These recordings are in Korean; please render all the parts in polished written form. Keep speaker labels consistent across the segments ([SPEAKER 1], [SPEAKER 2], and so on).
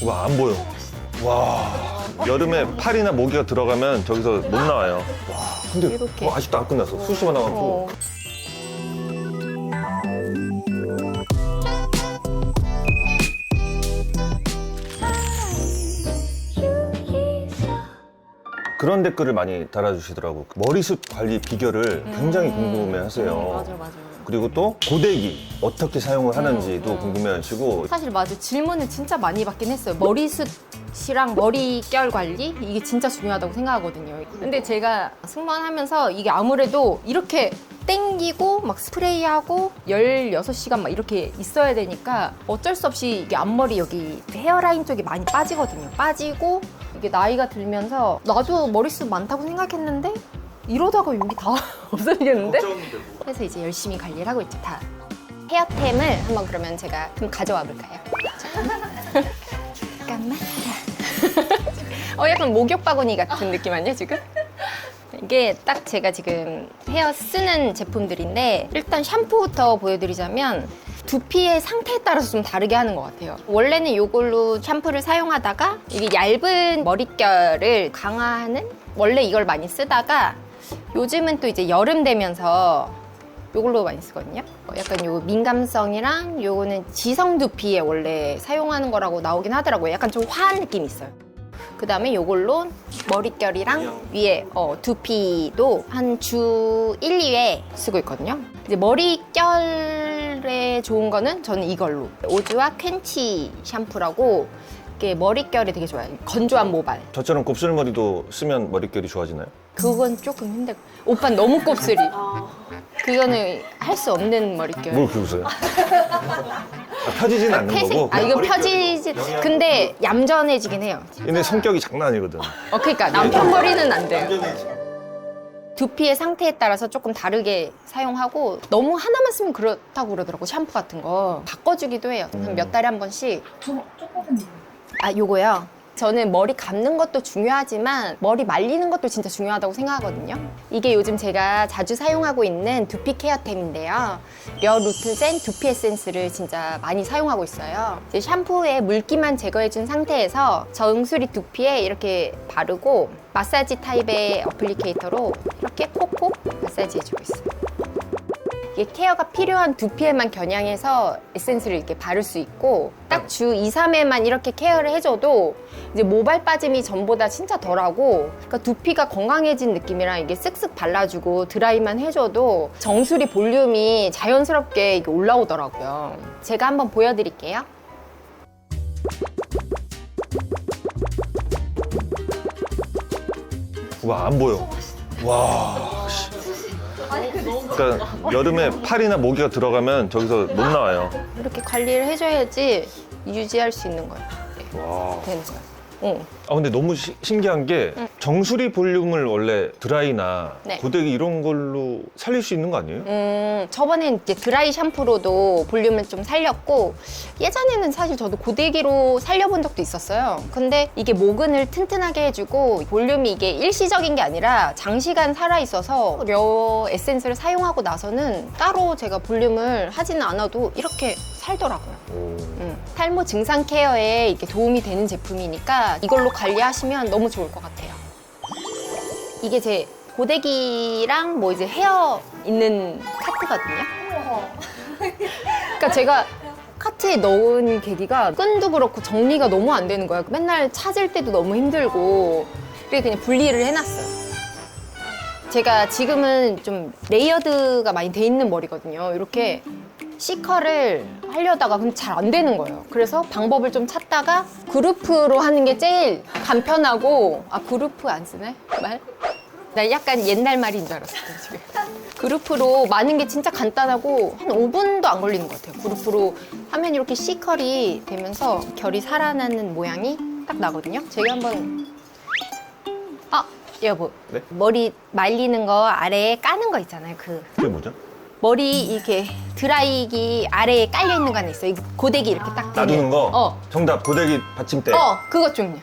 [SPEAKER 1] 와, 안 보여. 와, 여름에 팔이나 모기가 들어가면 저기서 못 나와요. 와, 근데
[SPEAKER 2] 이렇게.
[SPEAKER 1] 아직도 안 끝났어. 수시만 나가고. 그런 댓글을 많이 달아주시더라고. 머리숱 관리 비결을 굉장히 궁금해하세요.
[SPEAKER 2] 맞아요.
[SPEAKER 1] 그리고 또 고데기 어떻게 사용을 하는지도 궁금해하시고.
[SPEAKER 2] 사실 맞아, 질문을 진짜 많이 받긴 했어요. 머리숱이랑 머릿결 관리 이게 진짜 중요하다고 생각하거든요. 근데 제가 승무원하면서 이게 아무래도 이렇게 땡기고 막 스프레이하고 16시간 막 이렇게 있어야 되니까 어쩔 수 없이 이게 앞머리 여기 헤어라인 쪽이 많이 빠지거든요. 빠지고 이게 나이가 들면서 나도 머리숱 많다고 생각했는데 이러다가 여기 다 없어지겠는데? 그래서 이제 열심히 관리를 하고 있죠, 다. 헤어템을 한번 그러면 제가 좀 가져와 볼까요? 잠깐만. 약간 목욕 바구니 같은 느낌 아니야, 지금? 이게 딱 제가 지금 헤어 쓰는 제품들인데 일단 샴푸부터 보여드리자면 두피의 상태에 따라서 좀 다르게 하는 것 같아요. 원래는 이걸로 샴푸를 사용하다가 이게 얇은 머릿결을 강화하는 원래 이걸 많이 쓰다가 요즘은 또 이제 여름 되면서 이걸로 많이 쓰거든요. 약간 요 민감성이랑 요거는 지성 두피에 원래 사용하는 거라고 나오긴 하더라고요. 약간 좀 화한 느낌이 있어요. 그 다음에 요걸로 머릿결이랑 위에 두피도 한 주 1, 2회 쓰고 있거든요. 이제 머릿결에 좋은 거는 저는 이걸로 오즈와 퀸치 샴푸라고 이게 머릿결에 되게 좋아요. 건조한 모발.
[SPEAKER 1] 저처럼 곱슬머리도 쓰면 머릿결이 좋아지나요?
[SPEAKER 2] 그건 조금 힘들고 오빠는 너무 곱슬이. 그거는 할 수 없는 머릿결.
[SPEAKER 1] 뭘 그렇게 웃어요? 펴지진 않는 거고.
[SPEAKER 2] 이거 펴지지. 근데 얌전해지긴 해요.
[SPEAKER 1] 근데 성격이 장난 아니거든.
[SPEAKER 2] 그러니까 남편 머리는 안 돼요. 두피의 상태에 따라서 조금 다르게 사용하고 너무 하나만 쓰면 그렇다고 그러더라고. 샴푸 같은 거 바꿔주기도 해요. 한 몇 달에 한 번씩. 요거요. 저는 머리 감는 것도 중요하지만 머리 말리는 것도 진짜 중요하다고 생각하거든요. 이게 요즘 제가 자주 사용하고 있는 두피 케어템인데요. 려 루트젠 두피 에센스를 진짜 많이 사용하고 있어요. 이제 샴푸에 물기만 제거해준 상태에서 정수리 두피에 이렇게 바르고 마사지 타입의 어플리케이터로 이렇게 콕콕 마사지 해주고 있어요. 이게 케어가 필요한 두피에만 겨냥해서 에센스를 이렇게 바를 수 있고 딱 주 2, 3회만 이렇게 케어를 해줘도 이제 모발 빠짐이 전보다 진짜 덜하고 그러니까 두피가 건강해진 느낌이랑 이게 쓱쓱 발라주고 드라이만 해줘도 정수리 볼륨이 자연스럽게 이게 올라오더라고요. 제가 한번 보여드릴게요.
[SPEAKER 1] 와, 안 보여. 와. 그러니까 여름에 팔이나 모기가 들어가면 저기서 못 나와요.
[SPEAKER 2] 이렇게 관리를 해줘야지 유지할 수 있는 거예요.
[SPEAKER 1] 와.
[SPEAKER 2] 되는 거예요.
[SPEAKER 1] 근데 너무 신기한 게 정수리 볼륨을 원래 드라이나
[SPEAKER 2] 네.
[SPEAKER 1] 고데기 이런 걸로 살릴 수 있는 거 아니에요?
[SPEAKER 2] 저번엔 이제 드라이 샴푸로도 볼륨을 좀 살렸고 예전에는 사실 저도 고데기로 살려본 적도 있었어요. 근데 이게 모근을 튼튼하게 해주고 볼륨이 이게 일시적인 게 아니라 장시간 살아있어서 려 에센스를 사용하고 나서는 따로 제가 볼륨을 하지는 않아도 이렇게 살더라고요. 탈모 증상 케어에 이렇게 도움이 되는 제품이니까 이걸로 관리하시면 너무 좋을 것 같아요. 이게 제 고데기랑 뭐 이제 헤어 있는 카트거든요. 그러니까 제가 카트에 넣은 계기가 끈도 그렇고 정리가 너무 안 되는 거예요. 맨날 찾을 때도 너무 힘들고 그래서 그냥 분리를 해놨어요. 제가 지금은 좀 레이어드가 많이 돼 있는 머리거든요. 이렇게 C컬을 하려다가 근데 잘 안 되는 거예요. 그래서 방법을 좀 찾다가 그루프로 하는 게 제일 간편하고 그루프 안 쓰네? 말? 나 약간 옛날 말인 줄 알았어 지금. 그루프로 마는 게 진짜 간단하고 한 5분도 안 걸리는 것 같아요. 그루프로 하면 이렇게 C컬이 되면서 결이 살아나는 모양이 딱 나거든요. 제가 한번 여보,
[SPEAKER 1] 네?
[SPEAKER 2] 머리 말리는 거 아래에 까는 거 있잖아요.
[SPEAKER 1] 그게 뭐죠?
[SPEAKER 2] 머리 이렇게 드라이기 아래에 깔려 있는 거 하나 있어요. 이거 고데기 이렇게 딱 되는.
[SPEAKER 1] 놔두는 거? 정답, 고데기 받침대.
[SPEAKER 2] 그거 좀요.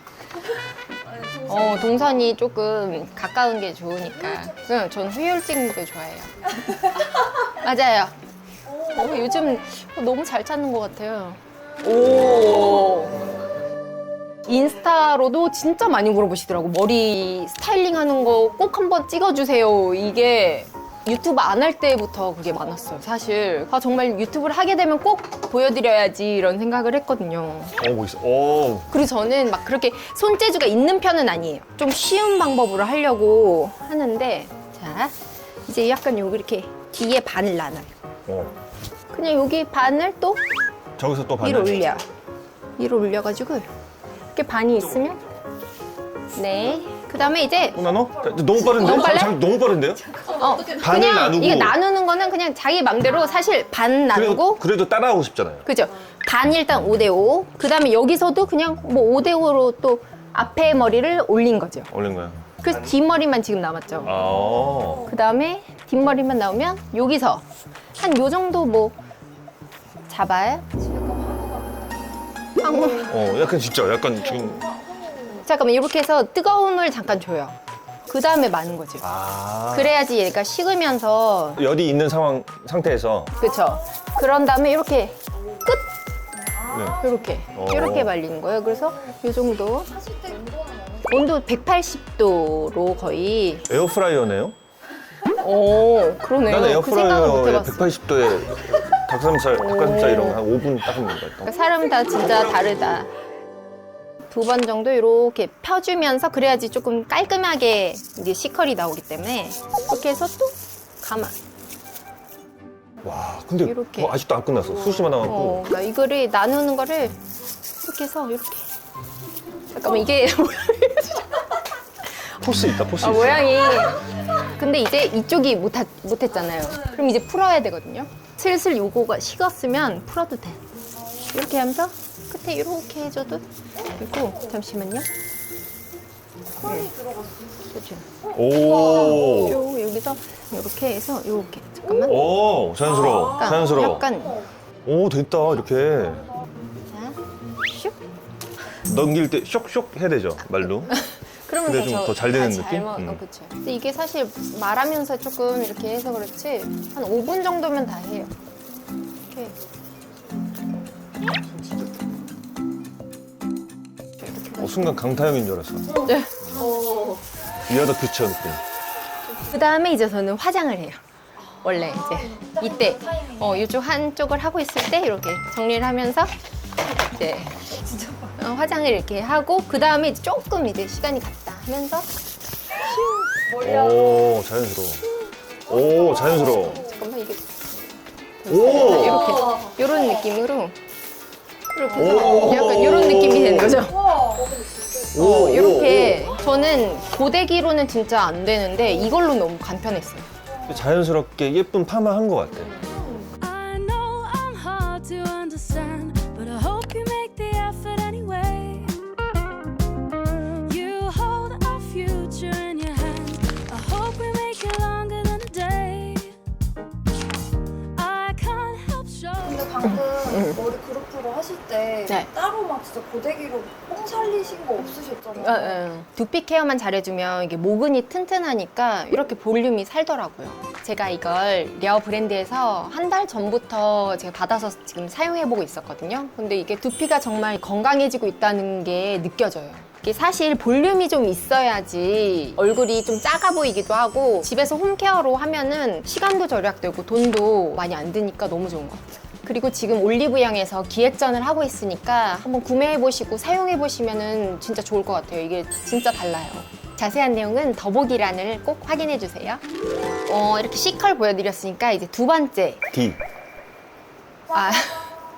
[SPEAKER 2] 동선이 조금 가까운 게 좋으니까. 전 효율적인 거 좋아해요. 맞아요. 요즘 너무 잘 찾는 것 같아요. 오. 인스타로도 진짜 많이 물어보시더라고. 머리 스타일링 하는 거 꼭 한번 찍어주세요. 이게 유튜브 안 할 때부터 그게 많았어요, 사실. 아, 정말 유튜브를 하게 되면 꼭 보여드려야지 이런 생각을 했거든요.
[SPEAKER 1] 멋있어. 오.
[SPEAKER 2] 그리고 저는 막 그렇게 손재주가 있는 편은 아니에요. 좀 쉬운 방법으로 하려고 하는데, 자, 이제 약간 여기 이렇게 뒤에 반을 나눠요. 그냥 여기 반을 또
[SPEAKER 1] 저기서 또
[SPEAKER 2] 위로
[SPEAKER 1] 반을.
[SPEAKER 2] 올려. 위로 올려가지고 이렇게 반이 있으면, 네. 그 다음에 이제
[SPEAKER 1] 나눠? 너무 빠른데?
[SPEAKER 2] 너무 빨라?
[SPEAKER 1] 너무 빠른데요? 반을
[SPEAKER 2] 그냥
[SPEAKER 1] 나누고.
[SPEAKER 2] 이게 나누는 거는 그냥 자기 맘대로 사실 반 나누고,
[SPEAKER 1] 그래도 따라하고 싶잖아요.
[SPEAKER 2] 그죠? 반 일단 5대5. 그 다음에 여기서도 그냥 뭐 5대5로 또 앞에 머리를 올린 거죠.
[SPEAKER 1] 올린 거야.
[SPEAKER 2] 그래서 뒷머리만 지금 남았죠.
[SPEAKER 1] 아.
[SPEAKER 2] 그 다음에 뒷머리만 나오면 여기서 한 요 정도 뭐 잡아요.
[SPEAKER 1] 약간 진짜 약간 지금.
[SPEAKER 2] 잠깐만, 이렇게 해서 뜨거움을 잠깐 줘요. 그 다음에 마는 거죠.
[SPEAKER 1] 아.
[SPEAKER 2] 그래야지 얘가 식으면서,
[SPEAKER 1] 열이 있는 상태에서.
[SPEAKER 2] 그쵸? 그런 다음에 이렇게 끝!
[SPEAKER 1] 네.
[SPEAKER 2] 이렇게 말리는 거예요. 그래서 이 정도. 온도 180도로 거의.
[SPEAKER 1] 에어프라이어네요?
[SPEAKER 2] 오, 그러네요.
[SPEAKER 1] 나는
[SPEAKER 2] 그 생각을 못
[SPEAKER 1] 에어프라이어에
[SPEAKER 2] 해봤어.
[SPEAKER 1] 180도에 닭가슴살 이런 거 한 5분 딱 하면 된다.
[SPEAKER 2] 그러니까 사람 다 진짜 다르다. 2번 정도 이렇게 펴주면서 그래야지 조금 깔끔하게 이제 시컬이 나오기 때문에 이렇게 해서 또 감아.
[SPEAKER 1] 와, 근데
[SPEAKER 2] 이렇게.
[SPEAKER 1] 그거 아직도 안 끝났어. 수시만 나왔고.
[SPEAKER 2] 그러니까 이거를 나누는 거를 이렇게 해서 이렇게. 잠깐만, 이게
[SPEAKER 1] 포스 있다, 포스 있어.
[SPEAKER 2] 모양이. 근데 이제 이쪽이 못했잖아요. 그럼 이제 풀어야 되거든요. 슬슬 요거가 식었으면 풀어도 돼. 이렇게 하면서 끝에 이렇게 해줘도 되고. 잠시만요. 그렇죠.
[SPEAKER 1] 오.
[SPEAKER 2] 여기서 이렇게 해서 이렇게. 잠깐만.
[SPEAKER 1] 오, 자연스러워.
[SPEAKER 2] 약간,
[SPEAKER 1] 자연스러워.
[SPEAKER 2] 약간.
[SPEAKER 1] 오, 됐다, 이렇게.
[SPEAKER 2] 자, 슉.
[SPEAKER 1] 넘길 때 쇽쇽 해야 되죠, 말로.
[SPEAKER 2] 그러면
[SPEAKER 1] 근데 좀 더 잘 되는 느낌?
[SPEAKER 2] 그렇죠. 근데 이게 사실 말하면서 조금 이렇게 해서 그렇지 한 5분 정도면 다 해요. 이렇게.
[SPEAKER 1] 순간 강타형인 줄 알았어.
[SPEAKER 2] 네.
[SPEAKER 1] 위아더 퓨처 느낌.
[SPEAKER 2] 그 다음에 이제 저는 화장을 해요. 원래 이제 이때 이쪽 한쪽을 하고 있을 때 이렇게 정리를 하면서 이제 화장을 이렇게 하고 그 다음에 조금 이제 시간이 갔다 하면서
[SPEAKER 1] 오, 자연스러워. 오, 자연스러워.
[SPEAKER 2] 잠깐만 이게
[SPEAKER 1] 오!
[SPEAKER 2] 이렇게 이런 느낌으로 이렇게 해서 약간 이런 느낌이 되는 거죠.
[SPEAKER 1] 오,
[SPEAKER 2] 이렇게 저는 고데기로는 진짜 안 되는데 이걸로 너무 간편했어요.
[SPEAKER 1] 자연스럽게 예쁜 파마 한 것 같아.
[SPEAKER 3] I know I'm hard to understand, but I hope you make the effort anyway. You hold our future in your hand. I hope we make it longer than a day. I can't help showing.
[SPEAKER 4] 근데 방금 머리 그루프로 하실 때
[SPEAKER 2] 네.
[SPEAKER 4] 따로 막 진짜 고데기로 뽕 살리신 거 없으셨잖아요.
[SPEAKER 2] 두피 케어만 잘해주면 이게 모근이 튼튼하니까 이렇게 볼륨이 살더라고요. 제가 이걸 려 브랜드에서 한 달 전부터 제가 받아서 지금 사용해보고 있었거든요. 근데 이게 두피가 정말 건강해지고 있다는 게 느껴져요. 이게 사실 볼륨이 좀 있어야지 얼굴이 좀 작아 보이기도 하고 집에서 홈케어로 하면은 시간도 절약되고 돈도 많이 안 드니까 너무 좋은 것 같아요. 그리고 지금 올리브영에서 기획전을 하고 있으니까 한번 구매해보시고 사용해보시면 진짜 좋을 것 같아요. 이게 진짜 달라요. 자세한 내용은 더보기란을 꼭 확인해주세요. 이렇게 C컬 보여드렸으니까 이제 두 번째.
[SPEAKER 1] D.
[SPEAKER 2] 아,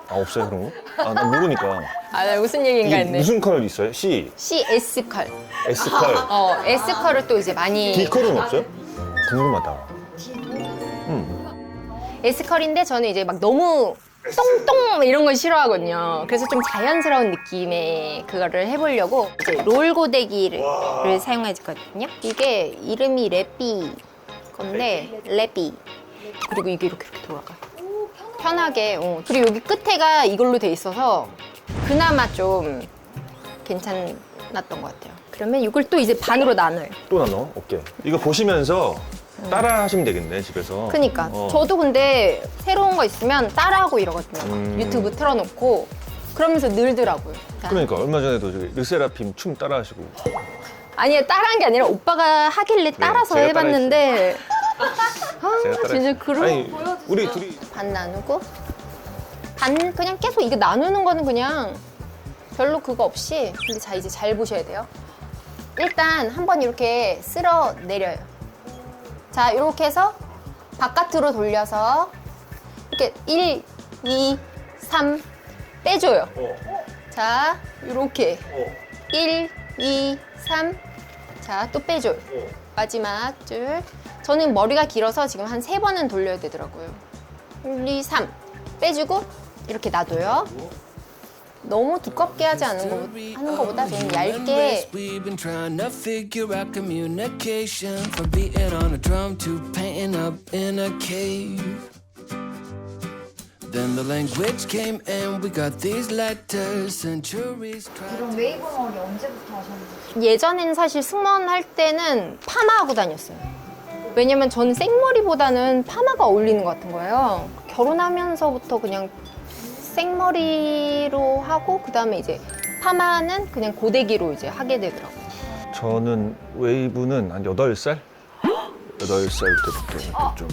[SPEAKER 1] 없어요, 그런 거? 나 모르니까.
[SPEAKER 2] 나 무슨 얘기인가
[SPEAKER 1] 이게
[SPEAKER 2] 했네.
[SPEAKER 1] 무슨 컬 있어요? C,
[SPEAKER 2] S컬.
[SPEAKER 1] S컬.
[SPEAKER 2] S컬을 또 이제 많이.
[SPEAKER 1] D컬은 없어요? 궁금하다.
[SPEAKER 2] S컬인데 저는 이제 막 너무 똥똥 이런 걸 싫어하거든요. 그래서 좀 자연스러운 느낌의 그거를 해보려고 이제 롤 고데기를 사용해주거든요. 이게 이름이 래삐 건데 래삐. 그리고 이게 이렇게 돌아가요. 편하게. 그리고 여기 끝에가 이걸로 돼 있어서 그나마 좀 괜찮았던 것 같아요. 그러면 이걸 또 이제 반으로 나눠요.
[SPEAKER 1] 또 나눠? 오케이. 이거 보시면서 따라 하시면 되겠네, 집에서.
[SPEAKER 2] 그니까 저도 근데 새로운 거 있으면 따라하고 이러거든요.
[SPEAKER 1] 음.
[SPEAKER 2] 유튜브 틀어놓고 그러면서 늘더라고요. 자.
[SPEAKER 1] 그러니까 얼마 전에도 저기 르세라핌 춤 따라하시고.
[SPEAKER 2] 아니 따라한 게 아니라 오빠가 하길래 따라서
[SPEAKER 1] 제가
[SPEAKER 2] 해봤는데
[SPEAKER 1] 제가
[SPEAKER 2] 아, 진짜 그런
[SPEAKER 1] 아니 우리 둘이
[SPEAKER 2] 반 나누고 반 그냥 계속 이거 나누는 거는 그냥 별로 그거 없이. 근데 자 이제 잘 보셔야 돼요. 일단 한번 이렇게 쓸어 내려요. 자 이렇게 해서 바깥으로 돌려서 이렇게 1, 2, 3 빼줘요. 자 이렇게 1, 2, 3 자 또 빼줘요. 마지막 줄. 저는 머리가 길어서 지금 한 3번은 돌려야 되더라고요. 1, 2, 3 빼주고 이렇게 놔둬요. 너무 두껍게 하지 하는 것보다 좀 얇게.
[SPEAKER 5] We've been trying to figure out communication from beating on a drum to painting up in a cave. Then the language came and we got these letters. Centuries tried.
[SPEAKER 4] 이런 웨이브 머리 언제부터 하셨는지.
[SPEAKER 2] 예전에는 사실 승무원 할 때는 파마하고 다녔어요. 왜냐면 저는 생머리보다는 파마가 어울리는 것 같은 거예요. 결혼하면서부터 그냥 생머리로 하고 그다음에 이제 파마는 그냥 고데기로 이제 하게 되더라고요.
[SPEAKER 1] 저는 웨이브는 한 8살? 8살 때부터 이렇게 좀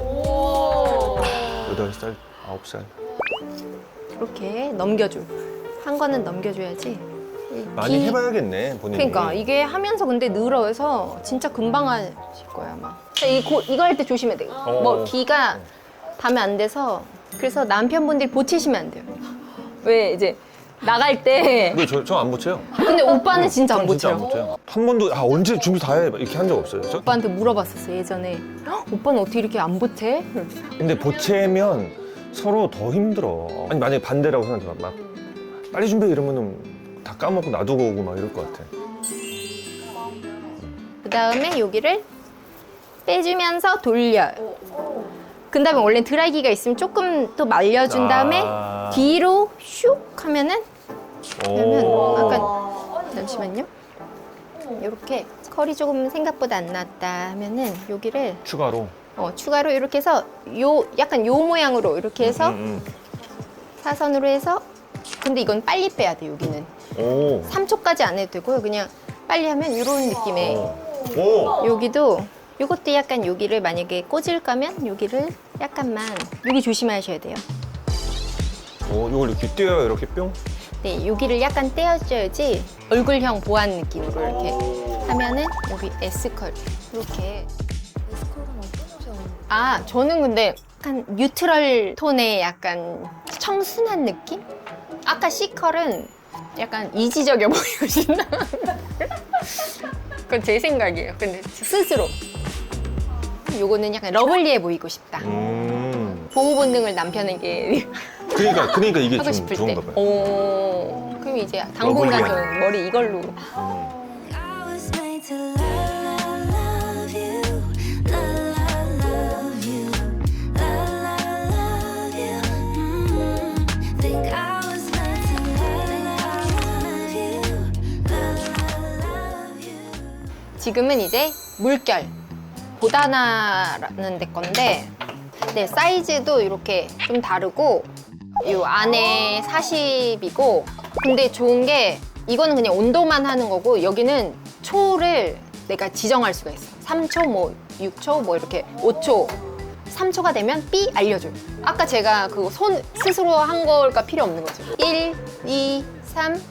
[SPEAKER 2] 오.
[SPEAKER 1] 8살, 9살
[SPEAKER 2] 이렇게 넘겨줘. 한 거는 넘겨줘야지.
[SPEAKER 1] 많이 해봐야겠네 본인이.
[SPEAKER 2] 그러니까 이게 하면서 근데 늘어서 진짜 금방 하실 거예요 아마. 이거 할 때 조심해야 돼요. 뭐 귀가 닿으면 안 돼서. 그래서 남편분들이 보채시면 안 돼요. 왜 이제 나갈 때.
[SPEAKER 1] 근데 저 안 붙여요.
[SPEAKER 2] 근데 오빠는 진짜 안
[SPEAKER 1] 저는 진짜 안
[SPEAKER 2] 보채요.
[SPEAKER 1] 붙여요. 한 번도 언제 준비 다 해 이렇게 한 적 없어요.
[SPEAKER 2] 오빠한테 물어봤었어요 예전에. 헉, 오빠는 어떻게 이렇게 안 보채?
[SPEAKER 1] 근데 보채면 서로 더 힘들어. 아니 만약에 반대라고 생각해봐. 막 빨리 준비해 이러면은 다 까먹고 놔두고 오고 막 이럴 것 같아.
[SPEAKER 2] 그 다음에 여기를 빼주면서 돌려요. 그 다음에 원래 드라이기가 있으면 조금 또 말려준 다음에 뒤로 슉 하면은 그러면 약간 잠시만요. 이렇게 컬이 조금 생각보다 안 났다 하면은 여기를
[SPEAKER 1] 추가로.
[SPEAKER 2] 추가로 이렇게 해서 약간 요 모양으로 이렇게 해서 사선으로 해서. 근데 이건 빨리 빼야 돼 여기는.
[SPEAKER 1] 오.
[SPEAKER 2] 3초까지 안 해도 되고요. 그냥 빨리 하면 이런 느낌의.
[SPEAKER 1] 오.
[SPEAKER 2] 여기도 요것도 약간 여기를 만약에 꽂을 거면 여기를 약간만 여기 조심하셔야 돼요.
[SPEAKER 1] 오, 이걸 이렇게 띄어요 이렇게 뿅.
[SPEAKER 2] 네, 여기를 약간 떼어줘야지 얼굴형 보완 느낌으로 이렇게 하면은 여기 S컬 이렇게.
[SPEAKER 4] 에스컬은 어떤 옷에 어울려요?
[SPEAKER 2] 아, 저는 근데 약간 뉴트럴 톤의 약간 청순한 느낌? 아까 C컬은 약간 이지적이어 보이신다. 그건 제 생각이에요. 근데 스스로. 요거는 약간 러블리해 보이고 싶다. 보호 본능을 남편에게
[SPEAKER 1] 그러니까 이게
[SPEAKER 2] 하고
[SPEAKER 1] 좀
[SPEAKER 2] 싶을 때.
[SPEAKER 1] 좋은가 봐요.
[SPEAKER 2] 오, 그럼 이제 당분간
[SPEAKER 1] 러블리한.
[SPEAKER 2] 저 머리 이걸로.
[SPEAKER 3] I was made to love you, love you, love you. Think I was meant to love you, love you.
[SPEAKER 2] 지금은 이제 물결 보다나라는 데 건데, 네, 사이즈도 이렇게 좀 다르고 이 안에 40이고, 근데 좋은 게 이거는 그냥 온도만 하는 거고 여기는 초를 내가 지정할 수가 있어. 3초, 뭐 6초, 뭐 이렇게 5초. 3초가 되면 삐 알려줘요. 아까 제가 그거 손 스스로 한 걸까 필요 없는 거죠. 1, 2, 3.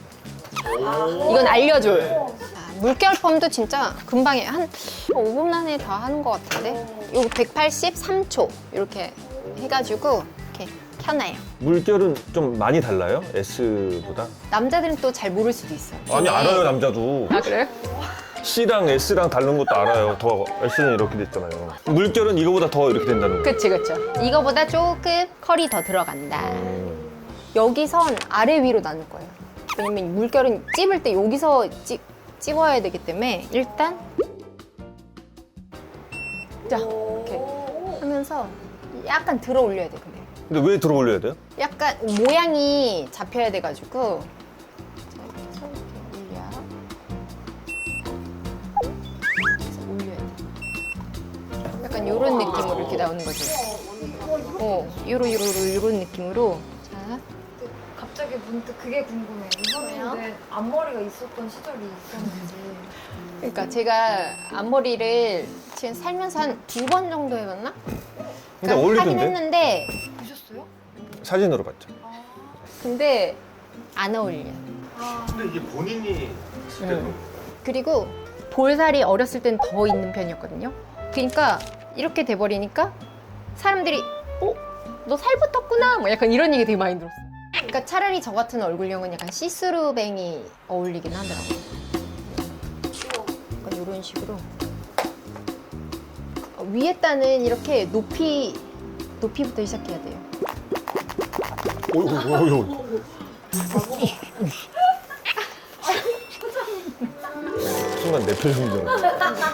[SPEAKER 2] 이건 알려줘요. 물결 펌도 진짜 금방 해. 한 5분 안에 다 하는 것 같은데. 이거 183초 이렇게 해가지고 이렇게 켜놔요.
[SPEAKER 1] 물결은 좀 많이 달라요? S보다?
[SPEAKER 2] 남자들은 또 잘 모를 수도 있어요.
[SPEAKER 1] 아니
[SPEAKER 2] 네.
[SPEAKER 1] 알아요 남자도.
[SPEAKER 2] 아 그래요?
[SPEAKER 1] C랑 S랑 다른 것도 알아요. 더 S는 이렇게 됐잖아요. 물결은 이거보다 더 이렇게 된다는 거예요.
[SPEAKER 2] 그치. 이거보다 조금 컬이 더 들어간다. 여기선 아래 위로 나눌 거예요. 왜냐면 물결은 찝을 때 여기서 찝어야 되기 때문에 일단 자 이렇게 하면서 약간 들어 올려야 돼.
[SPEAKER 1] 근데 왜 들어 올려야 돼요?
[SPEAKER 2] 약간 모양이 잡혀야 돼가지고 자, 이렇게 해서 이렇게 올려야 돼. 약간 요런 느낌으로 이렇게 나오는 거지. 요런 느낌으로. 자,
[SPEAKER 4] 갑자기 문득 그게 궁금해요. 이번에는 앞머리가 있었던 시절이 있었는지.
[SPEAKER 2] 그러니까 제가 앞머리를 지금 살면서 한 2번 정도 해봤나?
[SPEAKER 1] 근데
[SPEAKER 2] 하긴
[SPEAKER 1] 어울리던데?
[SPEAKER 2] 했는데
[SPEAKER 4] 보셨어요?
[SPEAKER 1] 사진으로 봤죠.
[SPEAKER 2] 근데 안 어울려.
[SPEAKER 1] 근데 이게 본인이 했을 때는
[SPEAKER 2] 그리고 볼살이 어렸을 땐 더 있는 편이었거든요. 그러니까 이렇게 돼버리니까 사람들이 너 살 붙었구나 뭐 약간 이런 얘기 되게 많이 들었어요. 그러니까 차라리 저 같은 얼굴형은 약간 시스루뱅이 어울리긴 하더라고요. 약간 이런 식으로 위에 따는 이렇게 높이부터 시작해야 돼요.
[SPEAKER 1] 어이구. 순간 내 표정 줄 알았어.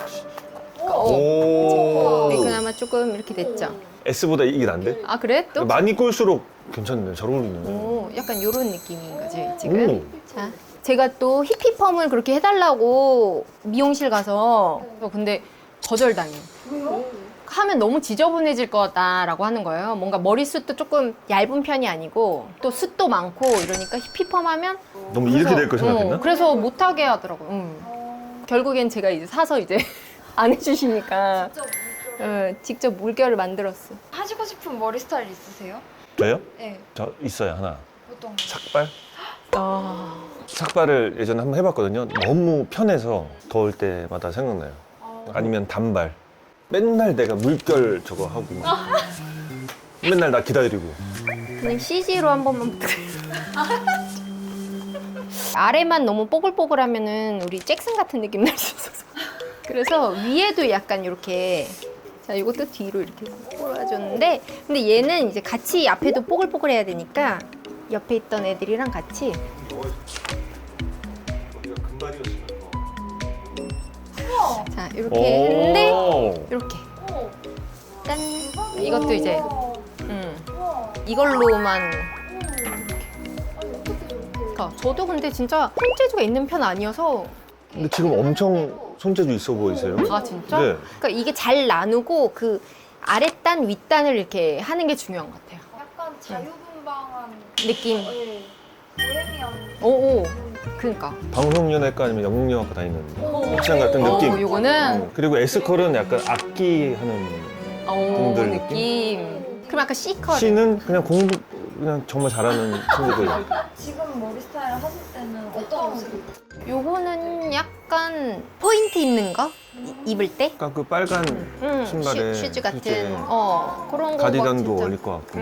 [SPEAKER 1] 오.
[SPEAKER 2] 네, 그나마 조금 이렇게 됐죠.
[SPEAKER 1] S보다 이게 난데?
[SPEAKER 2] 아 그래? 또?
[SPEAKER 1] 많이 꼴수록 괜찮네. 잘 어울리네.
[SPEAKER 2] 오, 약간 이런 느낌인 거지 지금.
[SPEAKER 1] 오.
[SPEAKER 2] 자, 제가 또 히피펌을 그렇게 해달라고 미용실 가서 근데 거절당해요.
[SPEAKER 4] 왜요?
[SPEAKER 2] 하면 너무 지저분해질 거다라고 하는 거예요. 뭔가 머리숱도 조금 얇은 편이 아니고 또 숱도 많고 이러니까 히피펌 하면
[SPEAKER 1] 너무 이렇게 될 거 생각했나?
[SPEAKER 2] 그래서 못하게 하더라고요. 결국엔 제가 이제 사서 이제 안 해주시니까 직접 물결을 만들었어.
[SPEAKER 4] 하시고 싶은 머리 스타일 있으세요?
[SPEAKER 1] 저요?
[SPEAKER 4] 네.
[SPEAKER 1] 저 있어요 하나.
[SPEAKER 4] 어떤 거?
[SPEAKER 1] 삭발?
[SPEAKER 2] 아,
[SPEAKER 1] 삭발을 예전에 한번 해봤거든요. 너무 편해서 더울 때마다 생각나요. 아니면 단발. 맨날 내가 물결 저거 하고 맨날 나 기다리고.
[SPEAKER 2] 그냥 CG로 한 번만 부탁드려요. 아래만 너무 뽀글뽀글하면은 우리 잭슨 같은 느낌 날 수 있어서. 그래서 위에도 약간 이렇게 자 이것도 뒤로 이렇게 꼬아줬는데 근데 얘는 이제 같이 앞에도 뽀글뽀글해야 되니까 옆에 있던 애들이랑 같이 자 이렇게 했는데 이렇게 짠 이것도 이제 이걸로만 그러니까 저도 근데 진짜 손재주가 있는 편 아니어서
[SPEAKER 1] 근데 지금 엄청 손재주 있어 보이세요?
[SPEAKER 2] 아 진짜?
[SPEAKER 1] 네.
[SPEAKER 2] 그러니까 이게 잘 나누고 그 아랫단 윗단을 이렇게 하는 게 중요한 것 같아요.
[SPEAKER 4] 약간 자유분방한
[SPEAKER 2] 느낌.
[SPEAKER 4] 네. 보헤미안.
[SPEAKER 2] 오오. 그러니까.
[SPEAKER 1] 방송연예과 아니면 영문영학과 다니는 학생 같은 느낌.
[SPEAKER 2] 요거는
[SPEAKER 1] 그리고 S컬은 약간 악기 하는 분들
[SPEAKER 2] 느낌. 그럼 약간 C 컬.
[SPEAKER 1] C는 그냥 공부 그냥 정말 잘하는 친구들.
[SPEAKER 4] 지금 머리 스타일 하실 때는 어떤 옷을
[SPEAKER 2] 요거는 약간 포인트 있는 거 입을 때.
[SPEAKER 1] 아까 그 빨간 신발에
[SPEAKER 2] 슈즈 같은
[SPEAKER 1] 실제
[SPEAKER 2] 그런 거.
[SPEAKER 1] 가디건도
[SPEAKER 2] 진짜.
[SPEAKER 1] 어울릴 것 같고.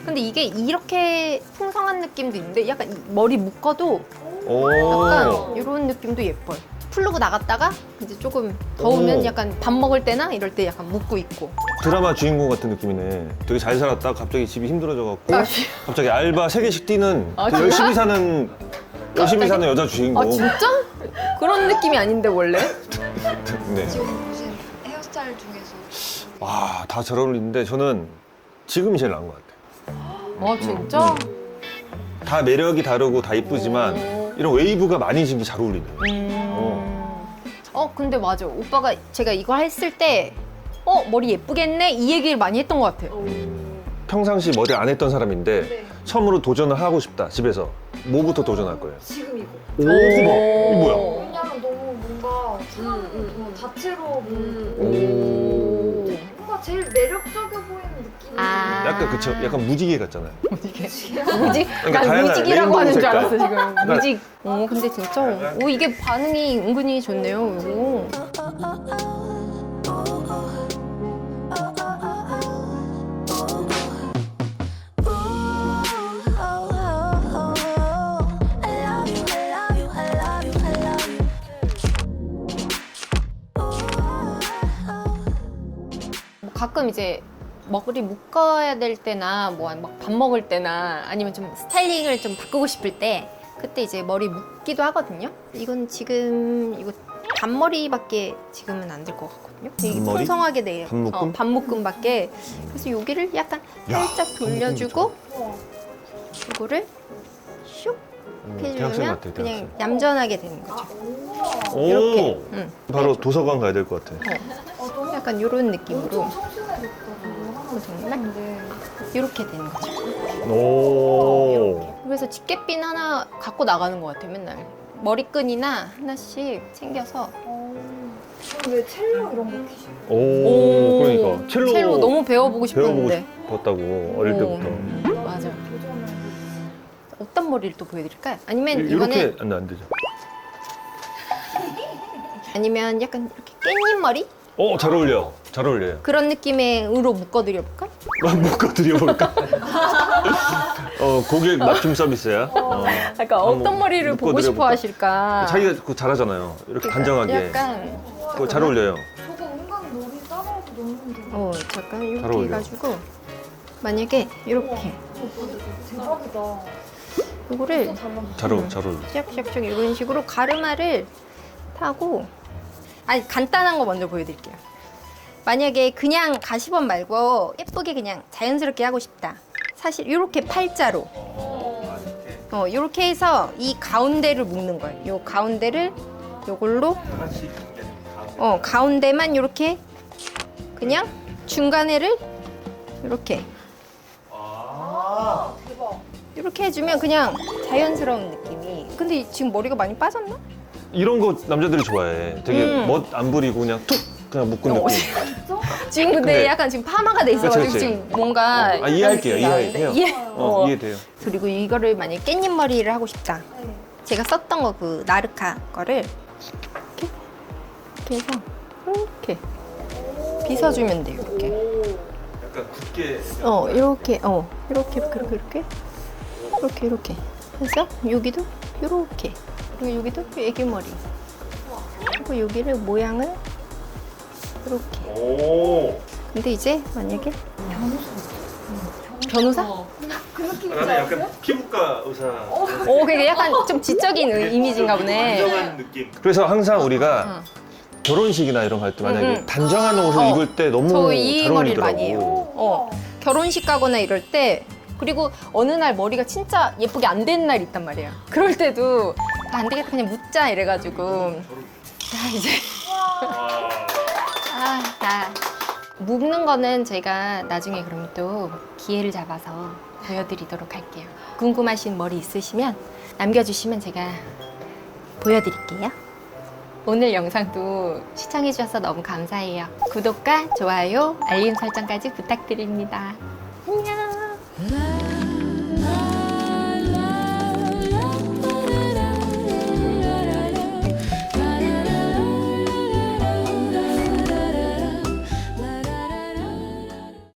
[SPEAKER 2] 근데 이게 이렇게 풍성한 느낌도 있는데 약간 이 머리 묶어도
[SPEAKER 1] 오.
[SPEAKER 2] 약간 이런 느낌도 예뻐요. 풀르고 나갔다가 이제 조금 더우면
[SPEAKER 1] 오.
[SPEAKER 2] 약간 밥 먹을 때나 이럴 때 약간 묶고 있고.
[SPEAKER 1] 드라마 주인공 같은 느낌이네. 되게 잘 살았다 갑자기 집이 힘들어져갖고
[SPEAKER 2] 아,
[SPEAKER 1] 갑자기 알바 3개씩 뛰는
[SPEAKER 2] 아,
[SPEAKER 1] 되게
[SPEAKER 2] 진짜?
[SPEAKER 1] 열심히 사는 여자 주인공.
[SPEAKER 2] 아 진짜? 그런 느낌이 아닌데 원래?
[SPEAKER 1] 네.
[SPEAKER 4] 지금 보신 헤어스타일 중에서
[SPEAKER 1] 와, 다 잘 어울리는데 저는 지금이 제일 나은 것 같아요.
[SPEAKER 2] 아 진짜?
[SPEAKER 1] 다 매력이 다르고 다 이쁘지만 이런 웨이브가 많이 지금 잘 어울리네요.
[SPEAKER 2] 근데 맞아. 오빠가 제가 이거 했을 때 머리 예쁘겠네? 이 얘기를 많이 했던 것 같아요.
[SPEAKER 1] 평상시 머리 안 했던 사람인데
[SPEAKER 4] 네.
[SPEAKER 1] 처음으로 도전을 하고 싶다 집에서 뭐부터 도전할 거예요?
[SPEAKER 4] 지금 이거.
[SPEAKER 1] 오, 이거 뭐야?
[SPEAKER 4] 왜냐면 너무 뭔가 다채로워 보이고
[SPEAKER 1] 오.
[SPEAKER 4] 뭔가 제일 매력적이어 보이는 느낌이
[SPEAKER 2] 아.
[SPEAKER 1] 약간 그쵸? 약간 무지개 같잖아요.
[SPEAKER 2] 무지개?
[SPEAKER 1] 그러니까
[SPEAKER 2] 난
[SPEAKER 1] 다양한
[SPEAKER 2] 무직이라고
[SPEAKER 1] 레인보우
[SPEAKER 2] 하는 줄
[SPEAKER 1] 색깔.
[SPEAKER 2] 알았어 지금. 무직. 근데 진짜 이게 반응이 은근히 좋네요. 이거. 가끔 이제 머리 묶어야 될 때나 뭐 막 밥 먹을 때나 아니면 좀 스타일링을 좀 바꾸고 싶을 때 그때 이제 머리 묶기도 하거든요. 이건 지금 이거 단머리밖에 지금은 안 될 것 같거든요. 되게
[SPEAKER 1] 단머리?
[SPEAKER 2] 풍성하게 돼요.
[SPEAKER 1] 반묶음?
[SPEAKER 2] 반묶음밖에. 그래서 여기를 약간
[SPEAKER 1] 야,
[SPEAKER 2] 살짝 돌려주고 이거를 슉
[SPEAKER 1] 대학생
[SPEAKER 2] 해주면
[SPEAKER 1] 같아,
[SPEAKER 2] 그냥
[SPEAKER 1] 대학생.
[SPEAKER 2] 얌전하게 되는 거죠.
[SPEAKER 1] 오,
[SPEAKER 2] 이렇게.
[SPEAKER 1] 바로 도서관 가야 될 것 같아.
[SPEAKER 2] 약간 이런 느낌으로.
[SPEAKER 4] 엄청 청순해졌다.
[SPEAKER 2] 정말
[SPEAKER 4] 네.
[SPEAKER 2] 이렇게 되는 거죠.
[SPEAKER 1] 오.
[SPEAKER 2] 그래서 집게핀 하나 갖고 나가는 것 같아요, 맨날. 머리끈이나 하나씩 챙겨서.
[SPEAKER 4] 그럼 왜 첼로 이런 거 키시고?
[SPEAKER 1] 오. 그러니까 첼로
[SPEAKER 2] 너무 배워보고
[SPEAKER 1] 배워보고
[SPEAKER 2] 싶었는데.
[SPEAKER 1] 싶었다고 어릴
[SPEAKER 2] 오.
[SPEAKER 1] 때부터.
[SPEAKER 2] 맞아.
[SPEAKER 4] 도전을.
[SPEAKER 2] 어떤 머리를 또 보여드릴까요? 아니면
[SPEAKER 1] 이렇게
[SPEAKER 2] 이거는
[SPEAKER 1] 안 되죠.
[SPEAKER 2] 아니면 약간 이렇게 깻잎 머리
[SPEAKER 1] 잘 어울려. 잘 어울려요.
[SPEAKER 2] 그런 느낌으로 묶어드려볼까?
[SPEAKER 1] 묶어드려볼까? 고객 맞춤 서비스야.
[SPEAKER 2] 약간 어떤 머리를 보고
[SPEAKER 1] 묶어드려볼까?
[SPEAKER 2] 싶어 하실까?
[SPEAKER 1] 자기가 그거 잘하잖아요. 이렇게 단정하게.
[SPEAKER 2] 약간
[SPEAKER 1] 그거 잘 어울려요.
[SPEAKER 4] 저거 은강 놀이 따라해도 너무 힘들어.
[SPEAKER 2] 잠깐
[SPEAKER 1] 잘
[SPEAKER 2] 이렇게
[SPEAKER 1] 어울려.
[SPEAKER 2] 해가지고 만약에 이렇게
[SPEAKER 4] 대박이다.
[SPEAKER 2] 이거를
[SPEAKER 1] 잘 어울려.
[SPEAKER 2] 샥샥샥 이런 식으로 가르마를 타고 아니 간단한 거 먼저 보여드릴게요. 만약에 그냥 가시번 말고 예쁘게 그냥 자연스럽게 하고 싶다. 사실 이렇게 팔자로 이렇게 해서 이 가운데를 묶는 거예요. 요 가운데를 요걸로 가운데만 이렇게 그냥 중간에를 이렇게 이렇게 해주면 그냥 자연스러운 느낌이. 근데 지금 머리가 많이 빠졌나?
[SPEAKER 1] 이런 거 남자들이 좋아해. 되게 멋 안 부리고 그냥 툭 그냥 묶은 느낌.
[SPEAKER 2] 지금 근데
[SPEAKER 1] 근데-
[SPEAKER 2] 약간 지금 파마가 돼 있어가지고
[SPEAKER 1] 그치, 그치.
[SPEAKER 2] 지금 뭔가
[SPEAKER 1] 이해할게요.
[SPEAKER 2] 약간
[SPEAKER 1] 이해해요. 이해돼요.
[SPEAKER 2] 그리고 이거를 만약에 깻잎 머리를 하고 싶다. 제가 썼던 거 그 나르카 거를 이렇게 해서 이렇게 빗어주면 돼요. 이렇게.
[SPEAKER 1] 약간 굳게.
[SPEAKER 2] 이렇게 해서 여기도 이렇게 그리고 여기도 애기 머리 그리고 여기를 모양을 이렇게.
[SPEAKER 1] 오.
[SPEAKER 2] 근데 이제 만약에 변호사?
[SPEAKER 1] 나는 약간 피부과 의사.
[SPEAKER 2] 그게 약간 좀 지적인 이미지인가 보네.
[SPEAKER 1] 느낌. 그래서 항상 우리가 결혼식이나 이런 거 할 때 만약에 단정한 옷을 입을 때 너무
[SPEAKER 2] 저 이
[SPEAKER 1] 잘
[SPEAKER 2] 머리를
[SPEAKER 1] 어울리더라고.
[SPEAKER 2] 많이 해요. 결혼식 가거나 이럴 때 그리고 어느 날 머리가 진짜 예쁘게 안 된 날 있단 말이야. 그럴 때도 안 되겠다 그냥 묻자 이래가지고 자 이제 묶는 거는 제가 나중에 그럼 또 기회를 잡아서 보여드리도록 할게요. 궁금하신 머리 있으시면 남겨주시면 제가 보여드릴게요. 오늘 영상도 시청해주셔서 너무 감사해요. 구독과 좋아요, 알림 설정까지 부탁드립니다. 안녕.